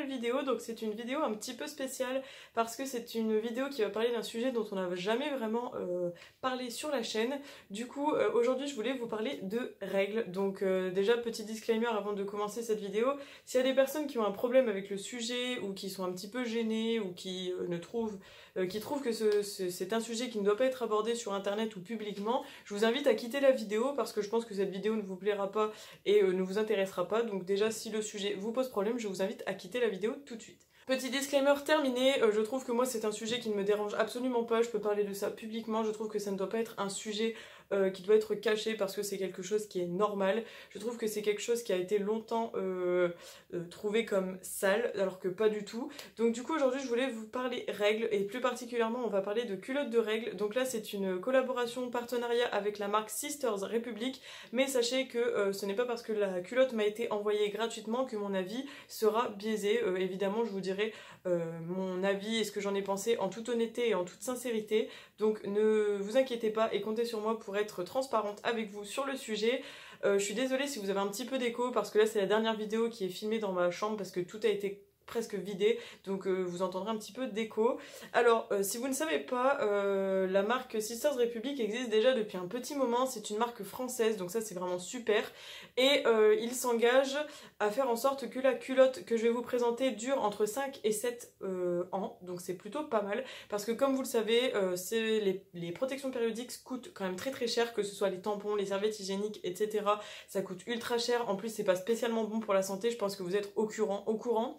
nouvelle vidéo. Donc c'est une vidéo un petit peu spéciale parce que c'est une vidéo qui va parler d'un sujet dont on n'a jamais vraiment parlé sur la chaîne. Du coup aujourd'hui je voulais vous parler de règles. Donc déjà petit disclaimer avant de commencer cette vidéo, s'il y a des personnes qui ont un problème avec le sujet ou qui sont un petit peu gênées ou qui trouvent que c'est un sujet qui ne doit pas être abordé sur internet ou publiquement, je vous invite à quitter la vidéo parce que je pense que cette vidéo ne vous plaira pas et ne vous intéressera pas. Donc déjà si le sujet vous pose problème, je vous invite à quitter la vidéo tout de suite. Petit disclaimer terminé, je trouve que moi c'est un sujet qui ne me dérange absolument pas, je peux parler de ça publiquement, je trouve que ça ne doit pas être un sujet qui doit être caché parce que c'est quelque chose qui est normal. Je trouve que c'est quelque chose qui a été longtemps trouvé comme sale, alors que pas du tout. Donc du coup aujourd'hui je voulais vous parler règles, et plus particulièrement on va parler de culottes de règles. Donc là c'est une collaboration, partenariat avec la marque Sisters Republic, mais sachez que ce n'est pas parce que la culotte m'a été envoyée gratuitement que mon avis sera biaisé. Évidemment je vous dirai mon avis et ce que j'en ai pensé en toute honnêteté et en toute sincérité. Donc ne vous inquiétez pas et comptez sur moi pour être transparente avec vous sur le sujet. Je suis désolée si vous avez un petit peu d'écho parce que là c'est la dernière vidéo qui est filmée dans ma chambre parce que tout a été presque vidé, donc vous entendrez un petit peu d'écho. Alors si vous ne savez pas, la marque Sisters Republic existe déjà depuis un petit moment, c'est une marque française, donc ça c'est vraiment super, et ils s'engagent à faire en sorte que la culotte que je vais vous présenter dure entre 5 et 7 ans, donc c'est plutôt pas mal, parce que comme vous le savez, les protections périodiques coûtent quand même très cher, que ce soit les tampons, les serviettes hygiéniques, etc. Ça coûte ultra cher, en plus c'est pas spécialement bon pour la santé, je pense que vous êtes au courant.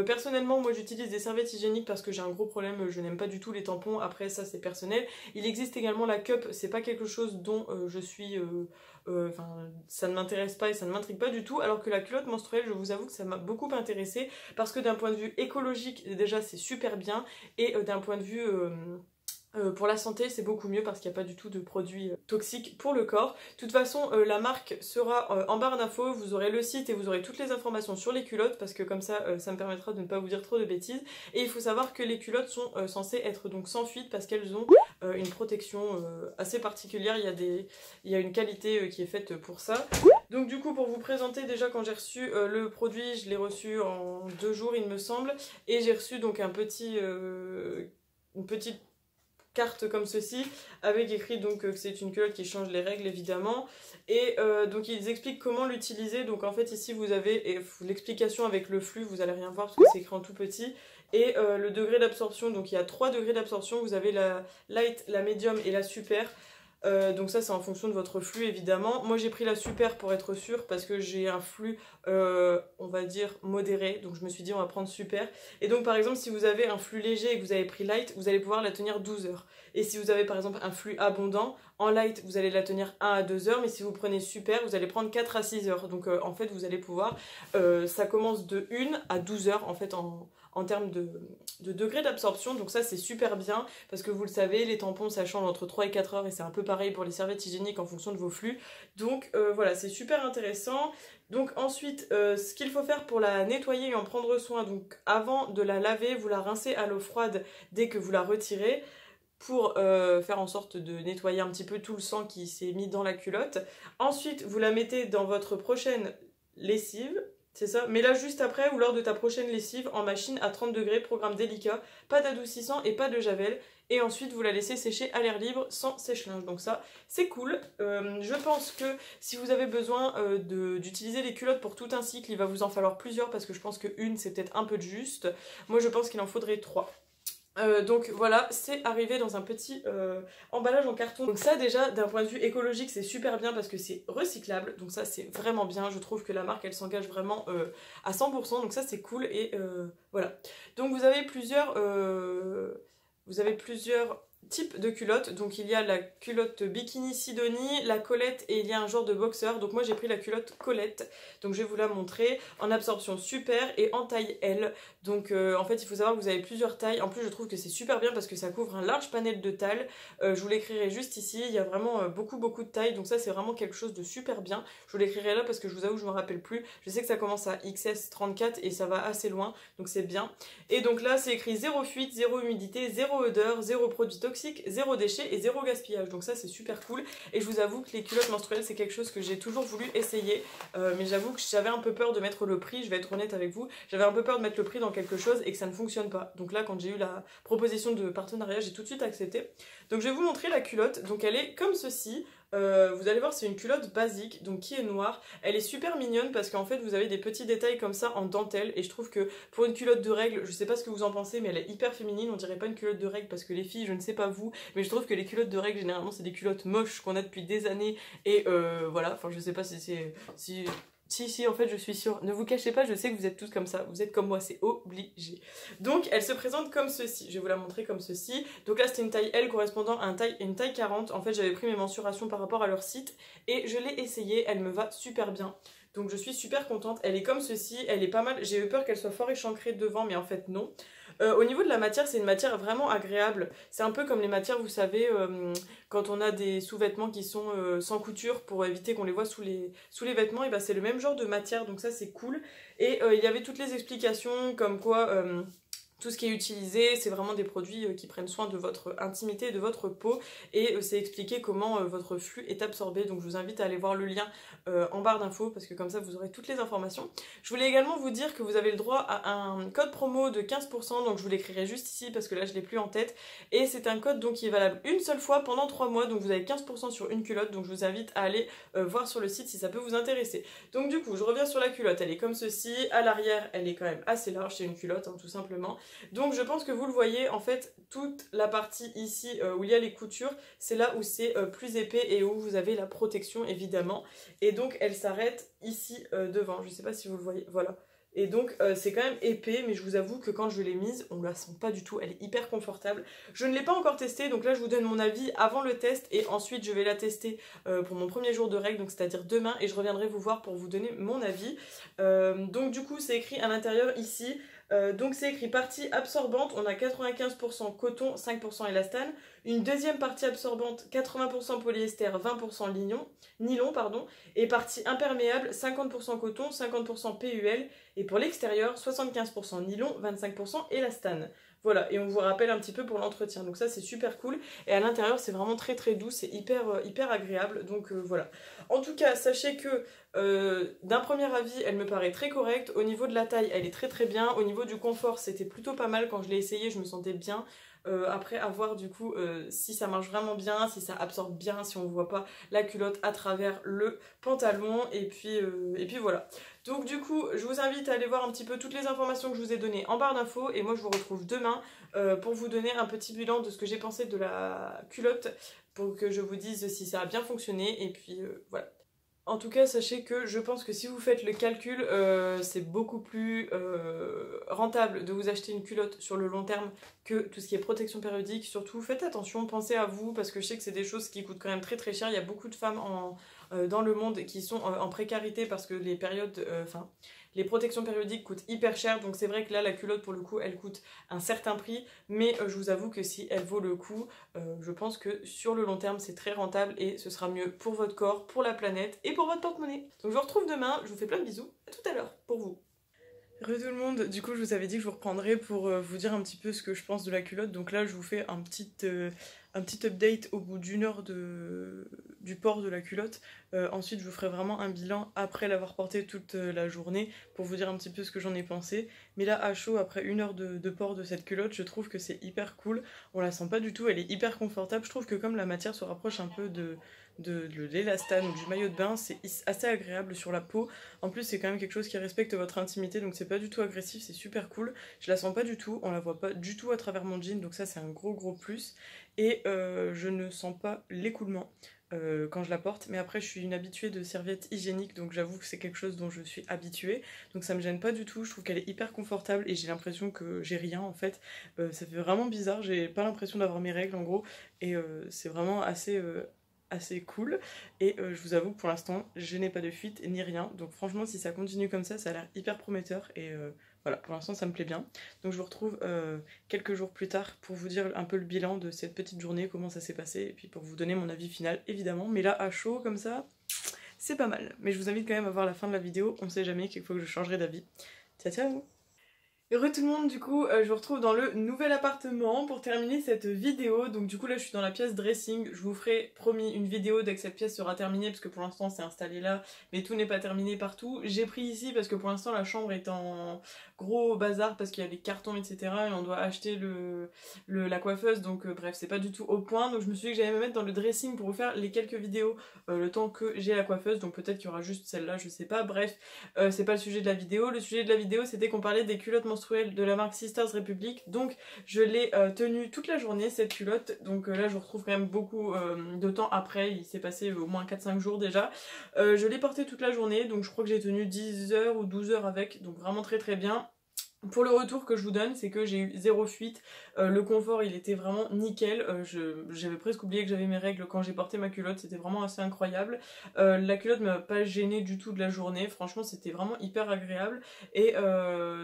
Personnellement moi j'utilise des serviettes hygiéniques parce que j'ai un gros problème, je n'aime pas du tout les tampons, après ça c'est personnel. Il existe également la cup, c'est pas quelque chose dont je suis... ça ne m'intéresse pas et ça ne m'intrigue pas du tout, alors que la culotte menstruelle je vous avoue que ça m'a beaucoup intéressée parce que d'un point de vue écologique déjà c'est super bien, et d'un point de vue... pour la santé c'est beaucoup mieux parce qu'il n'y a pas du tout de produits toxiques pour le corps. De toute façon la marque sera en barre d'infos, vous aurez le site et vous aurez toutes les informations sur les culottes parce que comme ça ça me permettra de ne pas vous dire trop de bêtises. Et il faut savoir que les culottes sont censées être donc sans fuite parce qu'elles ont une protection assez particulière, il y a une qualité qui est faite pour ça. Donc du coup pour vous présenter, déjà quand j'ai reçu le produit, je l'ai reçu en 2 jours il me semble, et j'ai reçu donc une petite carte comme ceci avec écrit donc que c'est une culotte qui change les règles évidemment, et donc ils expliquent comment l'utiliser. Donc en fait ici vous avez l'explication avec le flux, vous allez rien voir parce que c'est écrit en tout petit, et le degré d'absorption. Donc il y a 3 degrés d'absorption, vous avez la light, la medium et la super. Donc ça c'est en fonction de votre flux évidemment. Moi j'ai pris la super pour être sûre parce que j'ai un flux on va dire modéré, donc je me suis dit on va prendre super. Et donc par exemple si vous avez un flux léger et que vous avez pris light, vous allez pouvoir la tenir 12 heures. Et si vous avez par exemple un flux abondant, en light vous allez la tenir 1 à 2 heures, mais si vous prenez super vous allez prendre 4 à 6 heures. Donc en fait vous allez pouvoir, ça commence de 1 à 12 heures en fait en termes de degré d'absorption. Donc ça c'est super bien parce que vous le savez, les tampons ça change entre 3 et 4 heures et c'est un peu pareil pour les serviettes hygiéniques en fonction de vos flux. Donc voilà, c'est super intéressant. Donc ensuite ce qu'il faut faire pour la nettoyer et en prendre soin, donc avant de la laver vous la rincez à l'eau froide dès que vous la retirez pour faire en sorte de nettoyer un petit peu tout le sang qui s'est mis dans la culotte. Ensuite vous la mettez dans votre prochaine lessive. C'est ça, mais là juste après ou lors de ta prochaine lessive en machine à 30 degrés, programme délicat, pas d'adoucissant et pas de javel. Et ensuite vous la laissez sécher à l'air libre sans sèche-linge, donc ça c'est cool. Je pense que si vous avez besoin d'utiliser les culottes pour tout un cycle, il va vous en falloir plusieurs parce que je pense que une c'est peut-être un peu de juste. Moi je pense qu'il en faudrait 3. Donc voilà, c'est arrivé dans un petit emballage en carton. Donc ça déjà d'un point de vue écologique c'est super bien parce que c'est recyclable, donc ça c'est vraiment bien. Je trouve que la marque elle s'engage vraiment à 100%, donc ça c'est cool. Et voilà, donc vous avez plusieurs types de culottes. Donc il y a la culotte bikini Sidonie, la Colette, et il y a un genre de boxeur. Donc moi j'ai pris la culotte Colette, donc je vais vous la montrer, en absorption super et en taille L. Donc en fait il faut savoir que vous avez plusieurs tailles. En plus je trouve que c'est super bien parce que ça couvre un large panel de tailles. Je vous l'écrirai juste ici, il y a vraiment beaucoup de tailles, donc ça c'est vraiment quelque chose de super bien. Je vous l'écrirai là parce que je vous avoue je me rappelle plus. Je sais que ça commence à XS34 et ça va assez loin, donc c'est bien. Et donc là c'est écrit 0 fuite, 0 humidité, 0 odeur, 0 produit toxique, toxique, zéro déchet et zéro gaspillage. Donc ça c'est super cool. Et je vous avoue que les culottes menstruelles c'est quelque chose que j'ai toujours voulu essayer. Mais j'avoue que j'avais un peu peur de mettre le prix, je vais être honnête avec vous. J'avais un peu peur de mettre le prix dans quelque chose et que ça ne fonctionne pas. Donc là quand j'ai eu la proposition de partenariat, j'ai tout de suite accepté. Donc je vais vous montrer la culotte. Donc elle est comme ceci. Vous allez voir c'est une culotte basique donc qui est noire, elle est super mignonne parce qu'en fait vous avez des petits détails comme ça en dentelle et je trouve que pour une culotte de règles, je sais pas ce que vous en pensez mais elle est hyper féminine, on dirait pas une culotte de règles parce que les filles je ne sais pas vous mais je trouve que les culottes de règles généralement c'est des culottes moches qu'on a depuis des années et voilà, enfin je sais pas si c'est... Si, en fait, je suis sûre. Ne vous cachez pas, je sais que vous êtes tous comme ça. Vous êtes comme moi, c'est obligé. Donc, elle se présente comme ceci. Je vais vous la montrer comme ceci. Donc là, c'était une taille L correspondant à une taille 40. En fait, j'avais pris mes mensurations par rapport à leur site et je l'ai essayée. Elle me va super bien. Donc, je suis super contente. Elle est comme ceci. Elle est pas mal. J'ai eu peur qu'elle soit fort échancrée devant, mais en fait, non. Au niveau de la matière, c'est une matière vraiment agréable. C'est un peu comme les matières, vous savez, quand on a des sous-vêtements qui sont sans couture pour éviter qu'on les voit sous les vêtements, et ben c'est le même genre de matière, donc ça c'est cool. Et il y avait toutes les explications comme quoi... tout ce qui est utilisé, c'est vraiment des produits qui prennent soin de votre intimité et de votre peau et c'est expliqué comment votre flux est absorbé. Donc je vous invite à aller voir le lien en barre d'infos parce que comme ça vous aurez toutes les informations. Je voulais également vous dire que vous avez le droit à un code promo de 15%, donc je vous l'écrirai juste ici parce que là je l'ai plus en tête. Et c'est un code donc qui est valable une seule fois pendant 3 mois, donc vous avez 15% sur une culotte, donc je vous invite à aller voir sur le site si ça peut vous intéresser. Donc du coup je reviens sur la culotte, elle est comme ceci, à l'arrière elle est quand même assez large, c'est une culotte hein, tout simplement. Donc je pense que vous le voyez, en fait, toute la partie ici où il y a les coutures, c'est là où c'est plus épais et où vous avez la protection évidemment. Et donc elle s'arrête ici devant, je sais pas si vous le voyez, voilà. Et donc c'est quand même épais, mais je vous avoue que quand je l'ai mise, on la sent pas du tout, elle est hyper confortable. Je ne l'ai pas encore testée, donc là je vous donne mon avis avant le test et ensuite je vais la tester pour mon premier jour de règles, donc c'est-à-dire demain, et je reviendrai vous voir pour vous donner mon avis. Donc du coup c'est écrit à l'intérieur ici. Donc c'est écrit partie absorbante, on a 95% coton, 5% élastane, une deuxième partie absorbante, 80% polyester, 20% nylon, et partie imperméable, 50% coton, 50% PUL, et pour l'extérieur, 75% nylon, 25% élastane. Voilà, et on vous rappelle un petit peu pour l'entretien, donc ça c'est super cool, et à l'intérieur c'est vraiment très très doux, c'est hyper agréable, donc voilà. En tout cas, sachez que d'un premier avis, elle me paraît très correcte, au niveau de la taille, elle est très très bien, au niveau du confort, c'était plutôt pas mal, quand je l'ai essayé, je me sentais bien. Après, à voir du coup si ça marche vraiment bien, si ça absorbe bien, si on ne voit pas la culotte à travers le pantalon, et puis voilà. Donc du coup, je vous invite à aller voir un petit peu toutes les informations que je vous ai données en barre d'infos, et moi je vous retrouve demain pour vous donner un petit bilan de ce que j'ai pensé de la culotte, pour que je vous dise si ça a bien fonctionné, et puis voilà. En tout cas, sachez que je pense que si vous faites le calcul, c'est beaucoup plus rentable de vous acheter une culotte sur le long terme que tout ce qui est protection périodique. Surtout, faites attention, pensez à vous, parce que je sais que c'est des choses qui coûtent quand même très très cher. Il y a beaucoup de femmes dans le monde qui sont en précarité parce que les périodes... les protections périodiques coûtent hyper cher, donc c'est vrai que là, la culotte, pour le coup, elle coûte un certain prix, mais je vous avoue que si elle vaut le coup, je pense que sur le long terme, c'est très rentable et ce sera mieux pour votre corps, pour la planète et pour votre porte-monnaie. Donc je vous retrouve demain, je vous fais plein de bisous, à tout à l'heure, pour vous. Re tout le monde, du coup je vous avais dit que je vous reprendrai pour vous dire un petit peu ce que je pense de la culotte, donc là je vous fais un petit update au bout d'une heure du port de la culotte. Ensuite je vous ferai vraiment un bilan après l'avoir portée toute la journée pour vous dire un petit peu ce que j'en ai pensé. Mais là à chaud, après une heure de port de cette culotte, je trouve que c'est hyper cool, on la sent pas du tout, elle est hyper confortable. Je trouve que comme la matière se rapproche un peu de l'élastane ou du maillot de bain, c'est assez agréable sur la peau. En plus c'est quand même quelque chose qui respecte votre intimité, donc c'est pas du tout agressif, c'est super cool. Je la sens pas du tout, on la voit pas du tout à travers mon jean, donc ça c'est un gros plus. Et je ne sens pas l'écoulement quand je la porte, mais après je suis une habituée de serviettes hygiéniques, donc j'avoue que c'est quelque chose dont je suis habituée, donc ça me gêne pas du tout. Je trouve qu'elle est hyper confortable et j'ai l'impression que j'ai rien en fait. Ça fait vraiment bizarre, j'ai pas l'impression d'avoir mes règles en gros, et c'est vraiment assez cool. Et je vous avoue que pour l'instant je n'ai pas de fuite ni rien, donc franchement si ça continue comme ça a l'air hyper prometteur, et voilà, pour l'instant ça me plaît bien. Donc je vous retrouve quelques jours plus tard pour vous dire un peu le bilan de cette petite journée, comment ça s'est passé, et puis pour vous donner mon avis final évidemment. Mais là à chaud comme ça, c'est pas mal. Mais je vous invite quand même à voir la fin de la vidéo, on sait jamais, quelquefois que je changerai d'avis. Ciao ciao. Heureux tout le monde, du coup je vous retrouve dans le nouvel appartement pour terminer cette vidéo. Donc du coup là je suis dans la pièce dressing, je vous ferai promis une vidéo dès que cette pièce sera terminée parce que pour l'instant c'est installé là mais tout n'est pas terminé partout. J'ai pris ici parce que pour l'instant la chambre est en gros bazar parce qu'il y a les cartons etc et on doit acheter la coiffeuse donc bref c'est pas du tout au point. Donc je me suis dit que j'allais me mettre dans le dressing pour vous faire les quelques vidéos le temps que j'ai la coiffeuse, donc peut-être qu'il y aura juste celle-là, je sais pas, bref c'est pas le sujet de la vidéo. Le sujet de la vidéo c'était qu'on parlait des culottes menstruelles de la marque Sisters Republic, donc je l'ai tenue toute la journée cette culotte, donc là je vous retrouve quand même beaucoup de temps après, il s'est passé au moins 4-5 jours déjà. Je l'ai portée toute la journée, donc je crois que j'ai tenu 10 heures ou 12 heures avec, donc vraiment très très bien. Pour le retour que je vous donne, c'est que j'ai eu zéro fuite, le confort il était vraiment nickel, j'avais presque oublié que j'avais mes règles quand j'ai porté ma culotte, c'était vraiment assez incroyable. La culotte m'a pas gênée du tout de la journée, franchement c'était vraiment hyper agréable et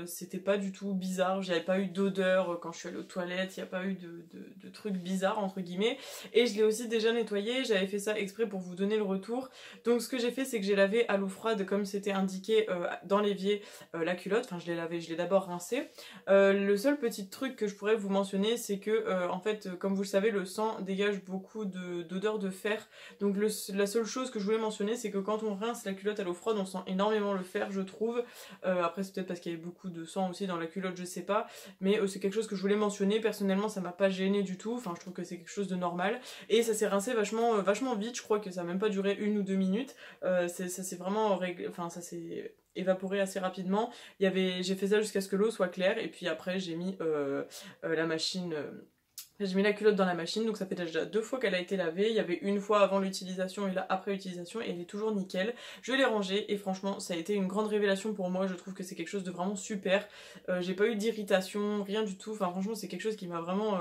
c'était pas du tout bizarre, j'avais pas eu d'odeur quand je suis allée aux toilettes, il n'y a pas eu de trucs bizarres entre guillemets, et je l'ai aussi déjà nettoyé, j'avais fait ça exprès pour vous donner le retour. Donc ce que j'ai fait c'est que j'ai lavé à l'eau froide comme c'était indiqué dans l'évier la culotte, enfin je l'ai lavé, je l'ai d'abord rincé. Le seul petit truc que je pourrais vous mentionner c'est que en fait comme vous le savez le sang dégage beaucoup d'odeur de fer, donc la seule chose que je voulais mentionner c'est que quand on rince la culotte à l'eau froide on sent énormément le fer je trouve. Après c'est peut-être parce qu'il y avait beaucoup de sang aussi dans la culotte, je sais pas, mais c'est quelque chose que je voulais mentionner. Personnellement ça m'a pas gêné du tout, enfin je trouve que c'est quelque chose de normal et ça s'est rincé vachement vite, je crois que ça a même pas duré 1 ou 2 minutes. Ça s'est vraiment réglé, enfin ça s'est évaporé assez rapidement. J'ai fait ça jusqu'à ce que l'eau soit claire et puis après j'ai mis la machine. J'ai mis la culotte dans la machine, donc ça fait déjà 2 fois qu'elle a été lavée. Il y avait une fois avant l'utilisation et là après l'utilisation et elle est toujours nickel. Je l'ai rangée et franchement ça a été une grande révélation pour moi. Je trouve que c'est quelque chose de vraiment super. J'ai pas eu d'irritation, rien du tout. Enfin franchement c'est quelque chose qui m'a vraiment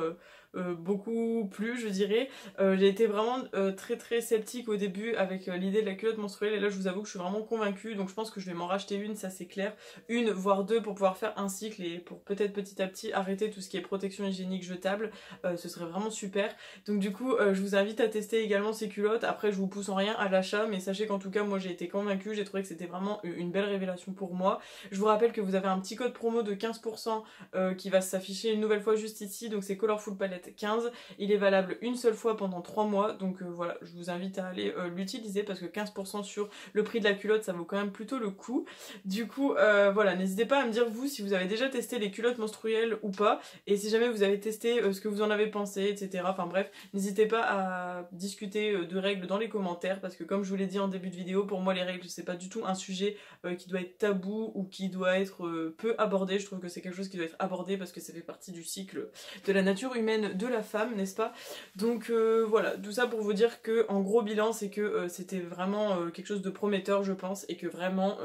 beaucoup plu je dirais. J'ai été vraiment très très sceptique au début avec l'idée de la culotte menstruelle et là je vous avoue que je suis vraiment convaincue. Donc je pense que je vais m'en racheter une, ça c'est clair. Une voire deux pour pouvoir faire un cycle et pour peut-être petit à petit arrêter tout ce qui est protection hygiénique jetable. Ce serait vraiment super. Donc du coup je vous invite à tester également ces culottes. Après je vous pousse en rien à l'achat mais sachez qu'en tout cas moi j'ai été convaincue, j'ai trouvé que c'était vraiment une belle révélation pour moi. Je vous rappelle que vous avez un petit code promo de 15% qui va s'afficher une nouvelle fois juste ici, donc c'est Colorful Palette 15. Il est valable une seule fois pendant 3 mois, donc voilà, je vous invite à aller l'utiliser parce que 15% sur le prix de la culotte ça vaut quand même plutôt le coup. Du coup voilà, n'hésitez pas à me dire vous si vous avez déjà testé les culottes menstruelles ou pas, et si jamais vous avez testé ce que vous en avez pensé, etc. Enfin bref, n'hésitez pas à discuter de règles dans les commentaires parce que comme je vous l'ai dit en début de vidéo, pour moi les règles c'est pas du tout un sujet qui doit être tabou ou qui doit être peu abordé. Je trouve que c'est quelque chose qui doit être abordé parce que ça fait partie du cycle de la nature humaine de la femme, n'est-ce pas? Donc voilà, tout ça pour vous dire que en gros bilan c'est que c'était vraiment quelque chose de prometteur je pense, et que vraiment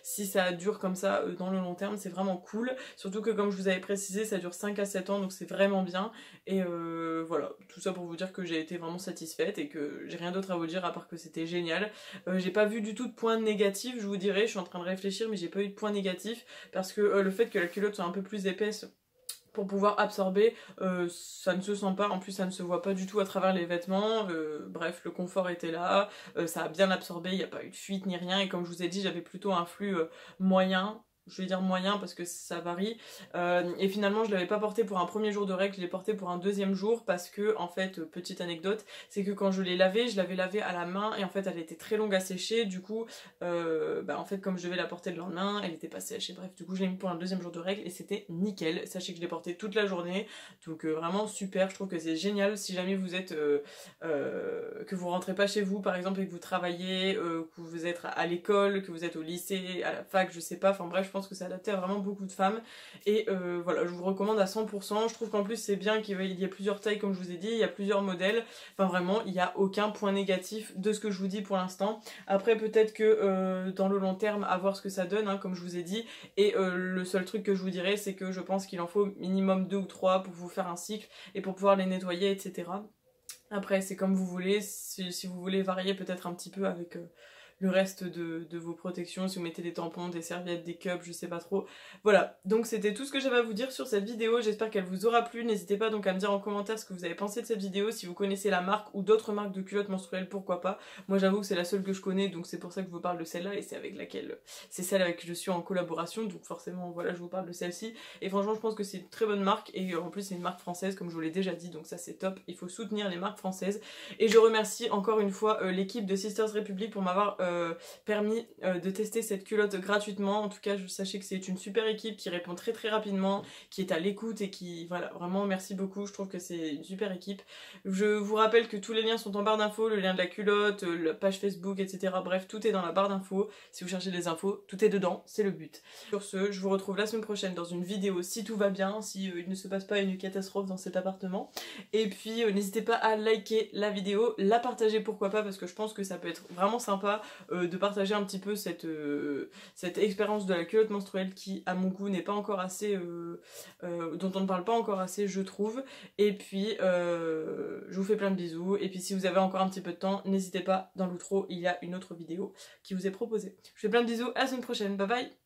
si ça dure comme ça dans le long terme c'est vraiment cool, surtout que comme je vous avais précisé ça dure 5 à 7 ans donc c'est vraiment bien. Et voilà, tout ça pour vous dire que j'ai été vraiment satisfaite et que j'ai rien d'autre à vous dire à part que c'était génial. J'ai pas vu du tout de points négatifs, je vous dirais, je suis en train de réfléchir mais j'ai pas eu de points négatifs parce que le fait que la culotte soit un peu plus épaisse pour pouvoir absorber, ça ne se sent pas, en plus ça ne se voit pas du tout à travers les vêtements, bref le confort était là, ça a bien absorbé, il n'y a pas eu de fuite ni rien, et comme je vous ai dit j'avais plutôt un flux moyen. Je vais dire moyen parce que ça varie, et finalement je l'avais pas porté pour un premier jour de règle, je l'ai porté pour un deuxième jour parce que en fait, petite anecdote, c'est que quand je l'ai lavée, je l'avais lavée à la main et en fait elle était très longue à sécher, du coup en fait comme je devais la porter le lendemain, elle était pas sèche et bref du coup je l'ai mis pour un deuxième jour de règle et c'était nickel. Sachez que je l'ai porté toute la journée, donc vraiment super, je trouve que c'est génial si jamais vous êtes que vous rentrez pas chez vous par exemple et que vous travaillez, que vous êtes à l'école, que vous êtes au lycée, à la fac, je sais pas, enfin bref je pense que c'est adapté à vraiment beaucoup de femmes et voilà, je vous recommande à 100%. Je trouve qu'en plus c'est bien qu'il y ait plusieurs tailles comme je vous ai dit, il y a plusieurs modèles, enfin vraiment il n'y a aucun point négatif de ce que je vous dis pour l'instant. Après peut-être que dans le long terme à voir ce que ça donne hein, comme je vous ai dit, et le seul truc que je vous dirais c'est que je pense qu'il en faut minimum 2 ou 3 pour vous faire un cycle et pour pouvoir les nettoyer etc. Après c'est comme vous voulez, si vous voulez varier peut-être un petit peu avec le reste de vos protections, si vous mettez des tampons, des serviettes, des cups, je sais pas trop. Voilà, donc c'était tout ce que j'avais à vous dire sur cette vidéo, j'espère qu'elle vous aura plu, n'hésitez pas donc à me dire en commentaire ce que vous avez pensé de cette vidéo, si vous connaissez la marque ou d'autres marques de culottes menstruelles, pourquoi pas. Moi j'avoue que c'est la seule que je connais, donc c'est pour ça que je vous parle de celle-là, et c'est celle avec qui je suis en collaboration, donc forcément voilà, je vous parle de celle-ci, et franchement je pense que c'est une très bonne marque, et en plus c'est une marque française comme je vous l'ai déjà dit, donc ça c'est top, il faut soutenir les marques françaises, et je remercie encore une fois l'équipe de Sisters Republic pour m'avoir permis de tester cette culotte gratuitement. En tout cas, sachez que c'est une super équipe qui répond très très rapidement, qui est à l'écoute et qui, voilà, vraiment merci beaucoup, je trouve que c'est une super équipe. Je vous rappelle que tous les liens sont en barre d'infos, le lien de la culotte, la page Facebook, etc. Bref, tout est dans la barre d'infos. Si vous cherchez des infos, tout est dedans, c'est le but. Sur ce, je vous retrouve la semaine prochaine dans une vidéo si tout va bien, si il ne se passe pas une catastrophe dans cet appartement. Et puis n'hésitez pas à liker la vidéo, la partager pourquoi pas, parce que je pense que ça peut être vraiment sympa de partager un petit peu cette expérience de la culotte menstruelle qui à mon goût n'est pas encore assez dont on ne parle pas encore assez je trouve. Et puis je vous fais plein de bisous, et puis si vous avez encore un petit peu de temps, n'hésitez pas, dans l'outro il y a une autre vidéo qui vous est proposée. Je vous fais plein de bisous, à la semaine prochaine, bye bye.